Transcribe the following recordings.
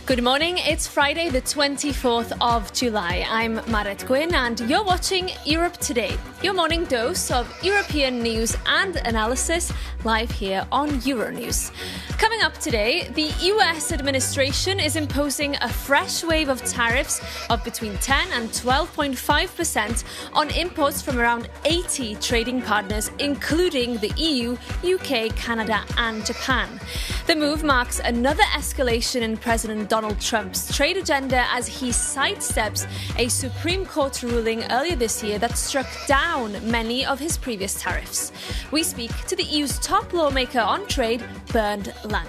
Good morning, it's Friday the 24th of July. I'm Marit Gwyn and you're watching Europe Today, your morning dose of European news and analysis live here on Euronews. Coming up today, the US administration is imposing a fresh wave of tariffs of between 10 and 12.5% on imports from around 80 trading partners, including the EU, UK, Canada and Japan. The move marks another escalation in President Donald Trump's trade agenda as he sidesteps a Supreme Court ruling earlier this year that struck down many of his previous tariffs. We speak to the EU's top lawmaker on trade, Bernd Lange.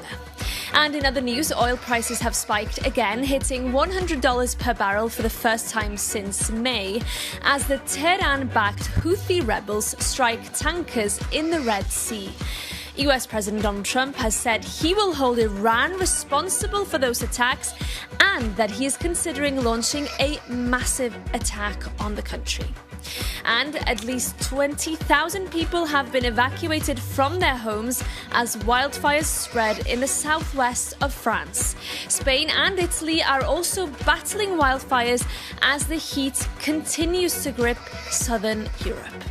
And in other news, oil prices have spiked again, hitting $100 per barrel for the first time since May, as the Tehran-backed Houthi rebels strike tankers in the Red Sea. US President Donald Trump has said he will hold Iran responsible for those attacks and that he is considering launching a massive attack on the country. And at least 20,000 people have been evacuated from their homes as wildfires spread in the southwest of France. Spain and Italy are also battling wildfires as the heat continues to grip southern Europe.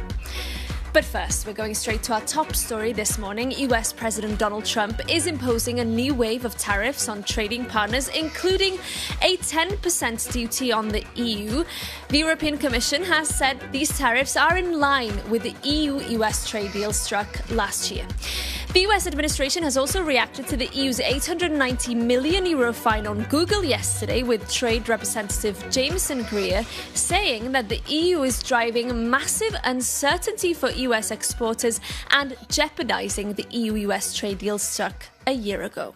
But first, we're going straight to our top story this morning. US President Donald Trump is imposing a new wave of tariffs on trading partners, including a 10% duty on the EU. The European Commission has said these tariffs are in line with the EU-US trade deal struck last year. The US administration has also reacted to the EU's €890 million fine on Google yesterday, with Trade Representative Jameson Greer saying that the EU is driving massive uncertainty for US exporters and jeopardizing the EU-US trade deal struck a year ago.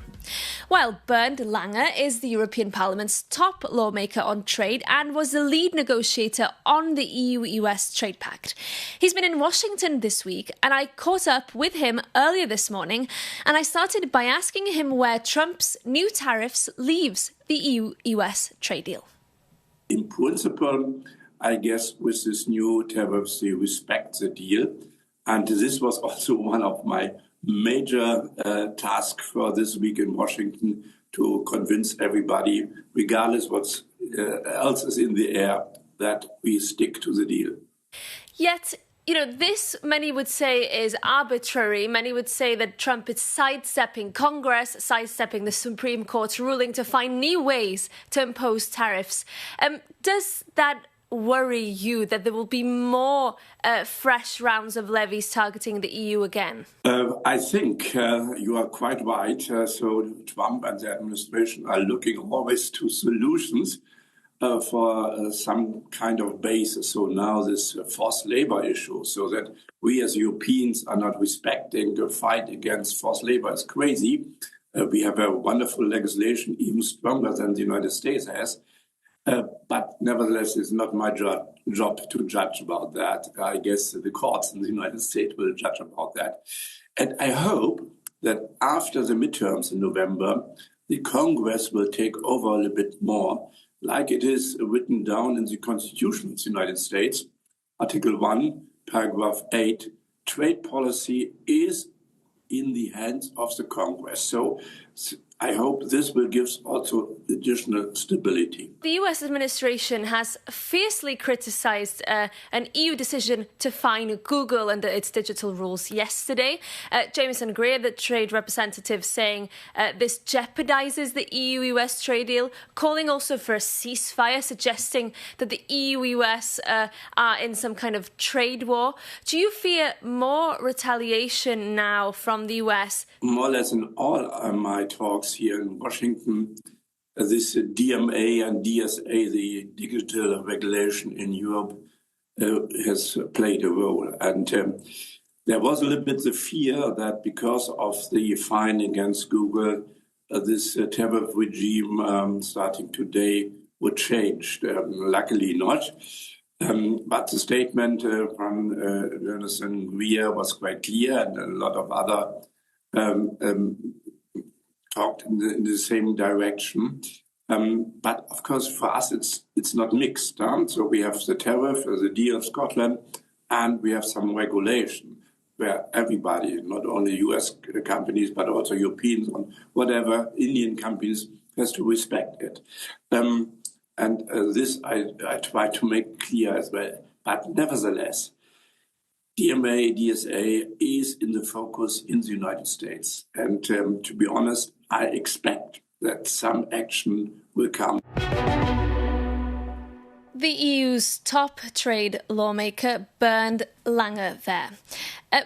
While Bernd Lange is the European Parliament's top lawmaker on trade and was the lead negotiator on the EU-US trade pact. He's been in Washington this week, and I caught up with him earlier this morning, and I started by asking him where Trump's new tariffs leaves the EU-US trade deal. In principle, I guess with this new tariffs, they respect the deal. And this was also one of my major task for this week in Washington, to convince everybody, regardless what else is in the air, that we stick to the deal. Yet, this many would say is arbitrary. Many would say that Trump is sidestepping Congress, sidestepping the Supreme Court's ruling to find new ways to impose tariffs. Does that worry you that there will be more fresh rounds of levies targeting the EU again? I think you are quite right. So Trump and the administration are looking always to solutions for some kind of basis. So now this forced labor issue, so that we as Europeans are not respecting the fight against forced labor is crazy. We have a wonderful legislation, even stronger than the United States has. But nevertheless, it's not my job to judge about that. I guess the courts in the United States will judge about that. And I hope that after the midterms in November, the Congress will take over a little bit more, like it is written down in the Constitution of the United States. Article 1, paragraph 8, trade policy is in the hands of the Congress. So I hope this will give also additional stability. The US administration has fiercely criticized an EU decision to fine Google under its digital rules yesterday. Jameson Greer, the trade representative, saying this jeopardizes the EU-US trade deal, calling also for a ceasefire, suggesting that the EU-US are in some kind of trade war. Do you fear more retaliation now from the US? More or less in all my talks here in Washington, this DMA and DSA, the digital regulation in Europe, has played a role. And there was a little bit the fear that because of the fine against Google, this tariff regime starting today would change. Luckily not. But the statement from Jameson Greer was quite clear, and a lot of other talked in the same direction. But of course, for us, it's not mixed. So we have the tariff, the deal of Scotland, and we have some regulation where everybody, not only US companies, but also Europeans and whatever, Indian companies, has to respect it. This I try to make clear as well. But nevertheless, DMA, DSA is in the focus in the United States. And to be honest, I expect that some action will come. The EU's top trade lawmaker, Bernd Lange there.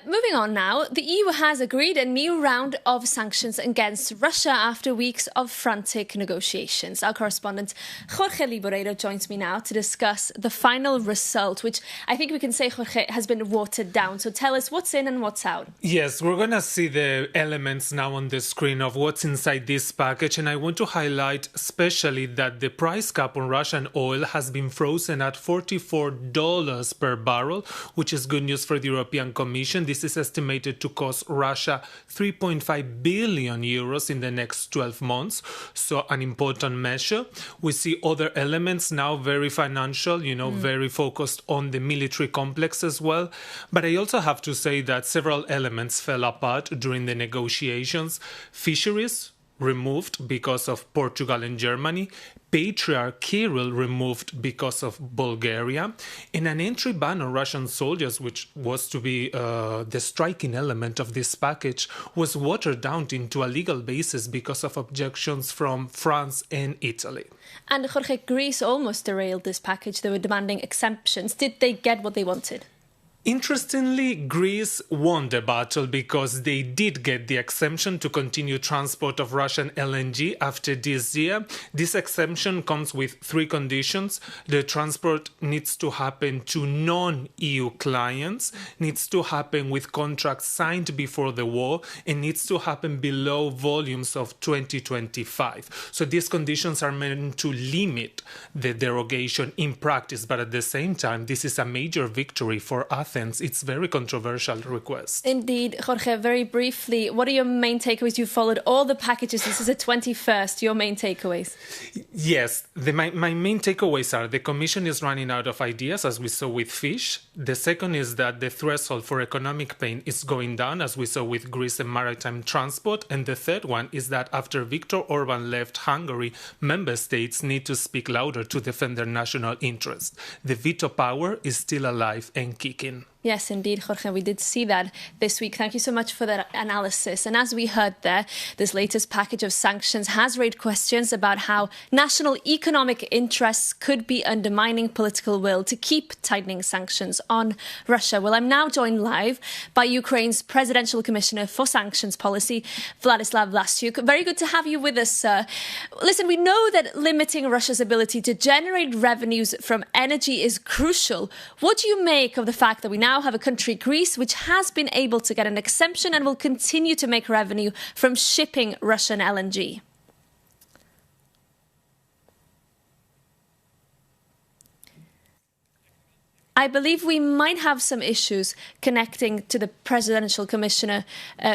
Moving on now, the EU has agreed a new round of sanctions against Russia after weeks of frantic negotiations. Our correspondent Jorge Liboreiro joins me now to discuss the final result, which I think we can say, Jorge, has been watered down. So tell us what's in and what's out. Yes, we're going to see the elements now on the screen of what's inside this package. And I want to highlight especially that the price cap on Russian oil has been frozen at $44 per barrel, which is good news for the European Commission. This is estimated to cost Russia 3.5 billion euros in the next 12 months. So an important measure. We see other elements now very financial, very focused on the military complex as well. But I also have to say that several elements fell apart during the negotiations. Fisheries removed because of Portugal and Germany, Patriarch Kirill removed because of Bulgaria, and an entry ban on Russian soldiers, which was to be the striking element of this package, was watered down into a legal basis because of objections from France and Italy. And Jorge, Greece almost derailed this package. They were demanding exemptions. Did they get what they wanted? Interestingly, Greece won the battle because they did get the exemption to continue transport of Russian LNG after this year. This exemption comes with three conditions. The transport needs to happen to non-EU clients, needs to happen with contracts signed before the war, and needs to happen below volumes of 2025. So these conditions are meant to limit the derogation in practice, but at the same time, this is a major victory for Athens. It's a very controversial request. Indeed. Jorge, very briefly, what are your main takeaways? You followed all the packages. This is the 21st. Your main takeaways? Yes, my main takeaways are the Commission is running out of ideas, as we saw with fish. The second is that the threshold for economic pain is going down, as we saw with Greece and maritime transport. And the third one is that after Viktor Orban left Hungary, member states need to speak louder to defend their national interest. The veto power is still alive and kicking. Yes, indeed, Jorge. We did see that this week. Thank you so much for that analysis. And as we heard there, this latest package of sanctions has raised questions about how national economic interests could be undermining political will to keep tightening sanctions on Russia. Well, I'm now joined live by Ukraine's Presidential Commissioner for Sanctions Policy, Vladislav Vlasyuk. Very good to have you with us, sir. Listen, we know that limiting Russia's ability to generate revenues from energy is crucial. What do you make of the fact that we now have a country, Greece, which has been able to get an exemption and will continue to make revenue from shipping Russian LNG? I believe we might have some issues connecting to the Presidential Commissioner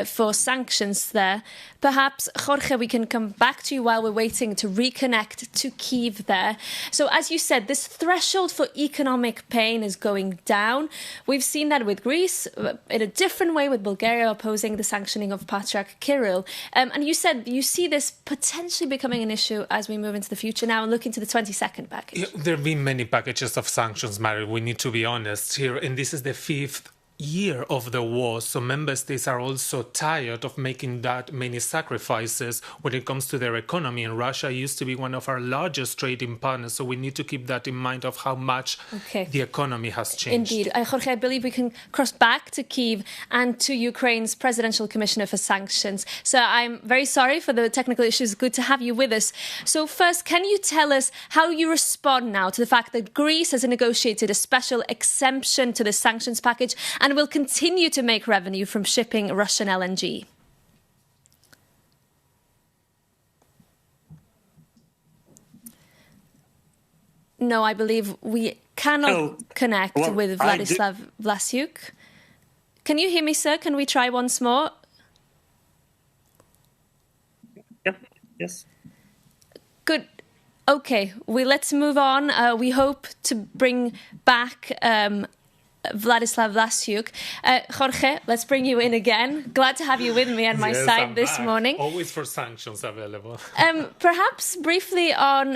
for Sanctions there. Perhaps, Jorge, we can come back to you while we're waiting to reconnect to Kyiv there. So, as you said, this threshold for economic pain is going down. We've seen that with Greece, in a different way with Bulgaria opposing the sanctioning of Patriarch Kirill. And you said you see this potentially becoming an issue as we move into the future now and look into the 22nd package. Yeah, there have been many packages of sanctions, Mary. We need to be honest here, and this is the fifth year of the war, so member states are also tired of making that many sacrifices when it comes to their economy, and Russia used to be one of our largest trading partners, so we need to keep that in mind of how much the economy has changed. Indeed. Jorge, I believe we can cross back to Kyiv and to Ukraine's Presidential Commissioner for Sanctions. So I'm very sorry for the technical issues. Good to have you with us. So first, can you tell us how you respond now to the fact that Greece has negotiated a special exemption to the sanctions package and will continue to make revenue from shipping Russian LNG? No, I believe we cannot connect with Vladislav Vlasyuk. Can you hear me, sir? Can we try once more? Yep. Yes. Good. OK, let's move on. We hope to bring back Vladislav Vlasiuk. Jorge, let's bring you in again. Glad to have you with me on my side this morning. Always for sanctions available. Perhaps briefly on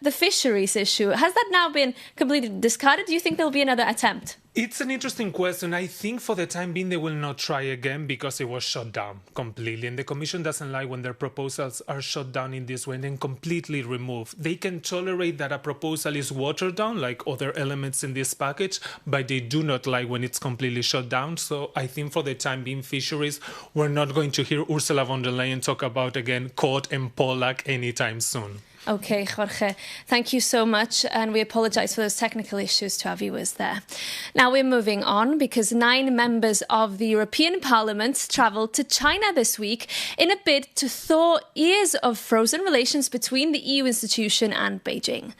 the fisheries issue. Has that now been completely discarded? Do you think there'll be another attempt? It's an interesting question. I think for the time being they will not try again because it was shut down completely. And the Commission doesn't like when their proposals are shut down in this way and then completely removed. They can tolerate that a proposal is watered down, like other elements in this package, but they do not like when it's completely shut down. So I think for the time being, fisheries, we're not going to hear Ursula von der Leyen talk about, again, cod and pollock anytime soon. OK, Jorge, thank you so much. And we apologise for those technical issues to our viewers there. Now we're moving on because 9 members of the European Parliament travelled to China this week in a bid to thaw years of frozen relations between the EU institution and Beijing.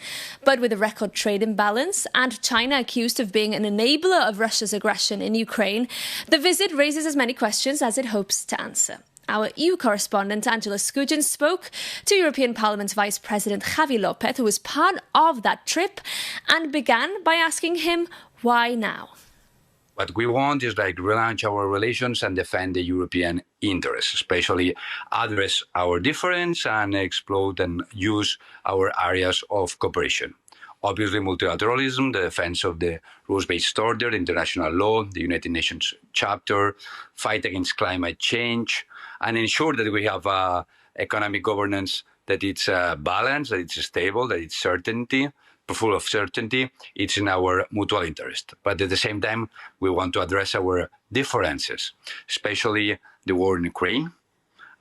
But with a record trade imbalance and China accused of being an enabler of Russia's aggression in Ukraine, the visit raises as many questions as it hopes to answer. Our EU correspondent Angela Skujin spoke to European Parliament Vice President Javi López, who was part of that trip, and began by asking him why now. What we want is relaunch our relations and defend the European interests, especially address our difference and explode and use our areas of cooperation. Obviously, multilateralism, the defense of the rules-based order, international law, the United Nations chapter, fight against climate change, and ensure that we have economic governance that it's balanced, that it's stable, that it's certainty, full of certainty. It's in our mutual interest. But at the same time, we want to address our differences, especially the war in Ukraine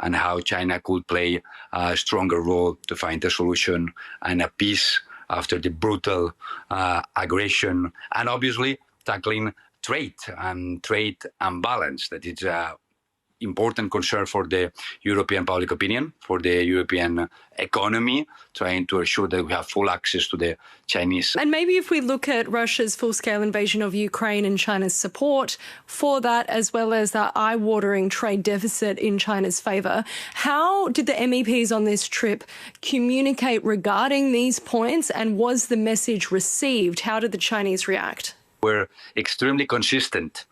and how China could play a stronger role to find a solution and a peace after the brutal aggression, and obviously tackling trade imbalance, that it's an important concern for the European public opinion, for the European economy, trying to ensure that we have full access to the Chinese. And maybe if we look at Russia's full-scale invasion of Ukraine and China's support for that, as well as that eye-watering trade deficit in China's favour, how did the MEPs on this trip communicate regarding these points, and was the message received? How did the Chinese react? We're extremely consistent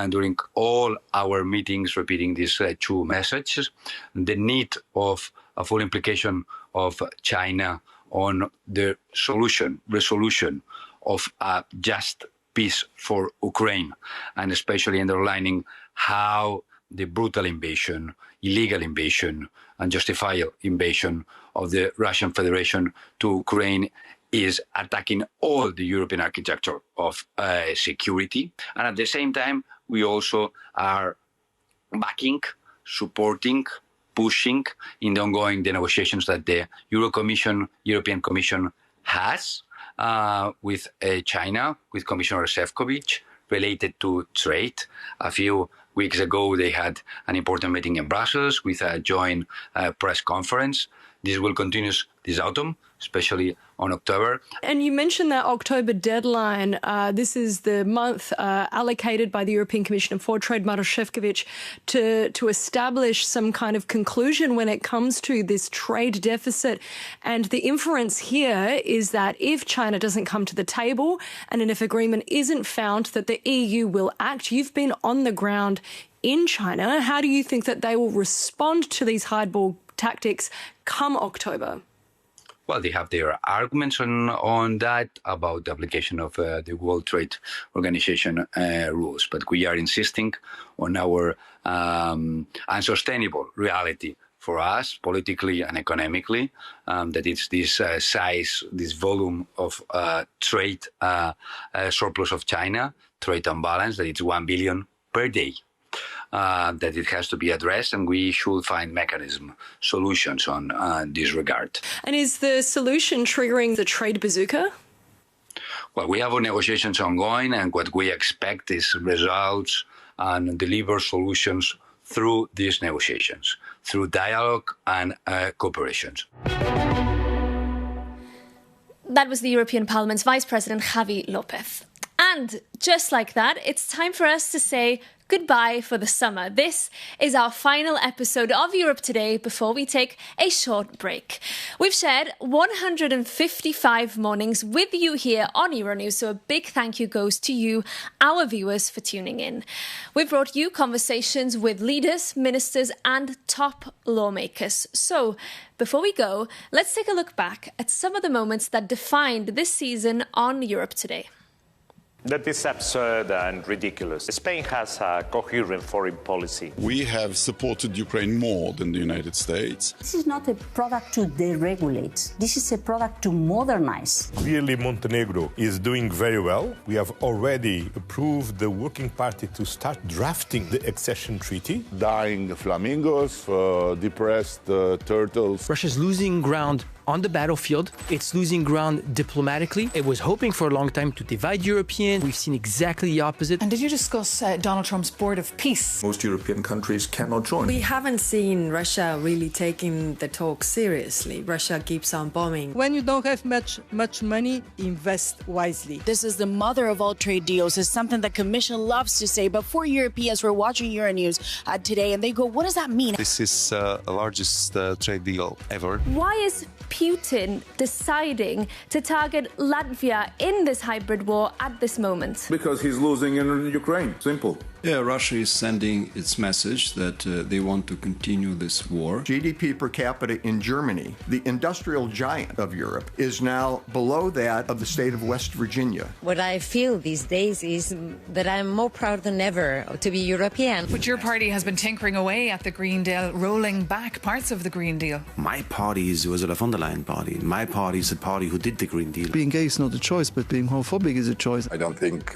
during all our meetings, repeating these 2 messages: the need of a full implication of China on the resolution of a just peace for Ukraine, and especially underlining how the brutal invasion, illegal invasion, unjustified invasion of the Russian Federation to Ukraine is attacking all the European architecture of security. And at the same time, we also are backing, supporting, pushing in the ongoing negotiations that the European Commission has with China, with Commissioner Šefčovič, related to trade. A few weeks ago, they had an important meeting in Brussels with a joint press conference. This will continue this autumn, especially on October. And you mentioned that October deadline. This is the month allocated by the European Commissioner for Trade, Maroš Šefčovič, to establish some kind of conclusion when it comes to this trade deficit. And the inference here is that if China doesn't come to the table and if agreement isn't found, that the EU will act. You've been on the ground in China. How do you think that they will respond to these hardball tactics come October? Well, they have their arguments on that about the application of the World Trade Organization rules. But we are insisting on our unsustainable reality for us, politically and economically, that it's this size, this volume of trade surplus of China, trade imbalance, that it's 1 billion per day. That it has to be addressed, and we should find solutions on this regard. And is the solution triggering the trade bazooka? Well, we have negotiations ongoing, and what we expect is results and deliver solutions through these negotiations, through dialogue and cooperation. That was the European Parliament's Vice President Javi López. And just like that, it's time for us to say goodbye for the summer. This is our final episode of Europe Today before we take a short break. We've shared 155 mornings with you here on Euronews, so a big thank you goes to you, our viewers, for tuning in. We've brought you conversations with leaders, ministers and top lawmakers. So, before we go, let's take a look back at some of the moments that defined this season on Europe Today. That is absurd and ridiculous. Spain has a coherent foreign policy. We have supported Ukraine more than the United States. This is not a product to deregulate. This is a product to modernize. Clearly, Montenegro is doing very well. We have already approved the Working Party to start drafting the accession treaty. Dying flamingos, depressed turtles. Russia's losing ground on the battlefield. It's losing ground diplomatically. It was hoping for a long time to divide Europeans. We've seen exactly the opposite. And did you discuss Donald Trump's board of peace? Most European countries cannot join. We haven't seen Russia really taking the talk seriously. Russia keeps on bombing. When you don't have much money, invest wisely. This is the mother of all trade deals. It's something the Commission loves to say. But for Europeans, we're watching Euronews today and they go, what does that mean? This is the largest trade deal ever. Why is Putin deciding to target Latvia in this hybrid war at this moment? Because he's losing in Ukraine. Simple. Yeah, Russia is sending its message that they want to continue this war. GDP per capita in Germany, the industrial giant of Europe, is now below that of the state of West Virginia. What I feel these days is that I'm more proud than ever to be European. But your party has been tinkering away at the Green Deal, rolling back parts of the Green Deal. My party is Ursula von der Leyen party. My party is the party who did the Green Deal. Being gay is not a choice, but being homophobic is a choice. I don't think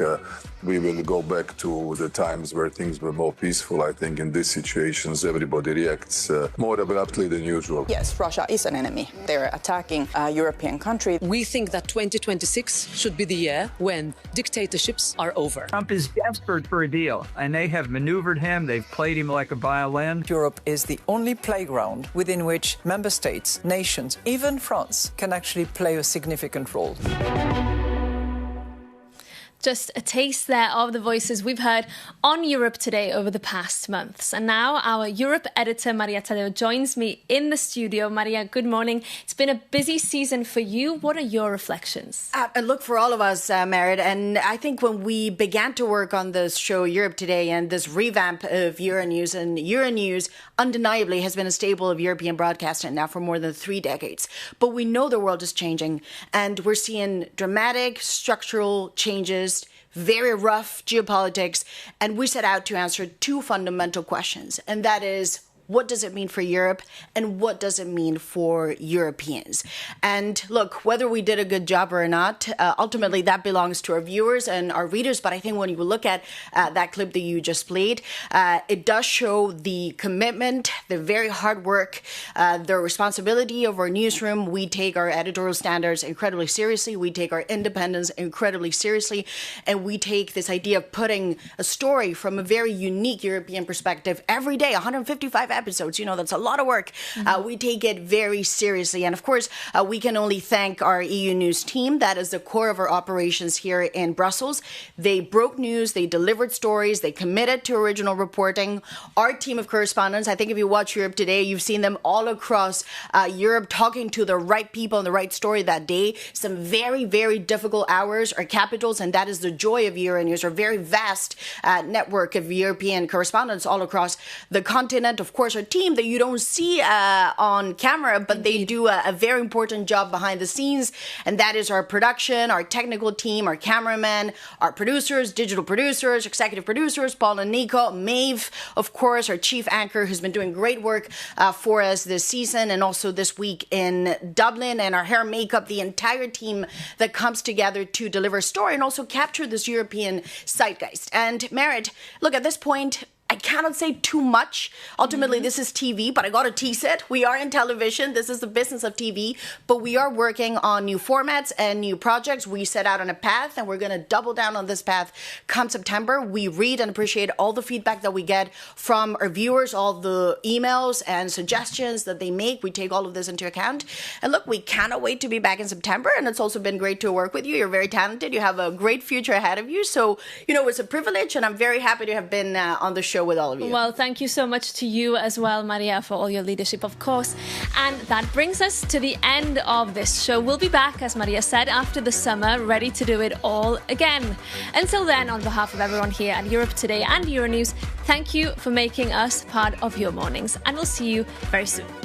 we will go back to the times where things were more peaceful. I think in these situations everybody reacts more abruptly than usual. Yes, Russia is an enemy. They're attacking a European country. We think that 2026 should be the year when dictatorships are over. Trump is desperate for a deal, and they have maneuvered him. They've played him like a violin. Europe is the only playground within which member states, nations, even France, can actually play a significant role. Just a taste there of the voices we've heard on Europe Today over the past months. And now our Europe editor, Maria Tadeo, joins me in the studio. Maria, good morning. It's been a busy season for you. What are your reflections? Look, for all of us, Merit, and I think when we began to work on this show, Europe Today, and this revamp of Euronews, and Euronews undeniably has been a staple of European broadcasting now for more than 3 decades. But we know the world is changing, and we're seeing dramatic structural changes, very rough geopolitics, and we set out to answer 2 fundamental questions, and that is, what does it mean for Europe and what does it mean for Europeans? And look, whether we did a good job or not, ultimately that belongs to our viewers and our readers. But I think when you look at that clip that you just played, it does show the commitment, the very hard work, the responsibility of our newsroom. We take our editorial standards incredibly seriously. We take our independence incredibly seriously. And we take this idea of putting a story from a very unique European perspective every day, 155 episodes, that's a lot of work. We take it very seriously. And of course, we can only thank our EU News team. That is the core of our operations here in Brussels. They broke news, they delivered stories, they committed to original reporting. Our team of correspondents, I think if you watch Europe Today, you've seen them all across Europe talking to the right people and the right story that day. Some very, very difficult hours are capitals, and that is the joy of Euronews, our very vast network of European correspondents all across the continent. Of course, our team that you don't see on camera, but they do a very important job behind the scenes, and that is our production, our technical team, our cameramen, our producers, digital producers, executive producers, Paul and Nico, Maeve, of course, our chief anchor who's been doing great work for us this season and also this week in Dublin, and our hair and makeup, the entire team that comes together to deliver a story and also capture this European zeitgeist. And Merit, look, at this point, I cannot say too much. Ultimately, this is TV, but I got to tease it. We are in television. This is the business of TV, but we are working on new formats and new projects. We set out on a path, and we're going to double down on this path come September. We read and appreciate all the feedback that we get from our viewers, all the emails and suggestions that they make. We take all of this into account. And look, we cannot wait to be back in September, and it's also been great to work with you. You're very talented. You have a great future ahead of you. So, it's a privilege, and I'm very happy to have been on the show with all of you. Well, thank you so much to you as well, Maria, for all your leadership, of course. And that brings us to the end of this show. We'll be back, as Maria said, after the summer, ready to do it all again. Until then, on behalf of everyone here at Europe Today and Euronews, thank you for making us part of your mornings, and we'll see you very soon.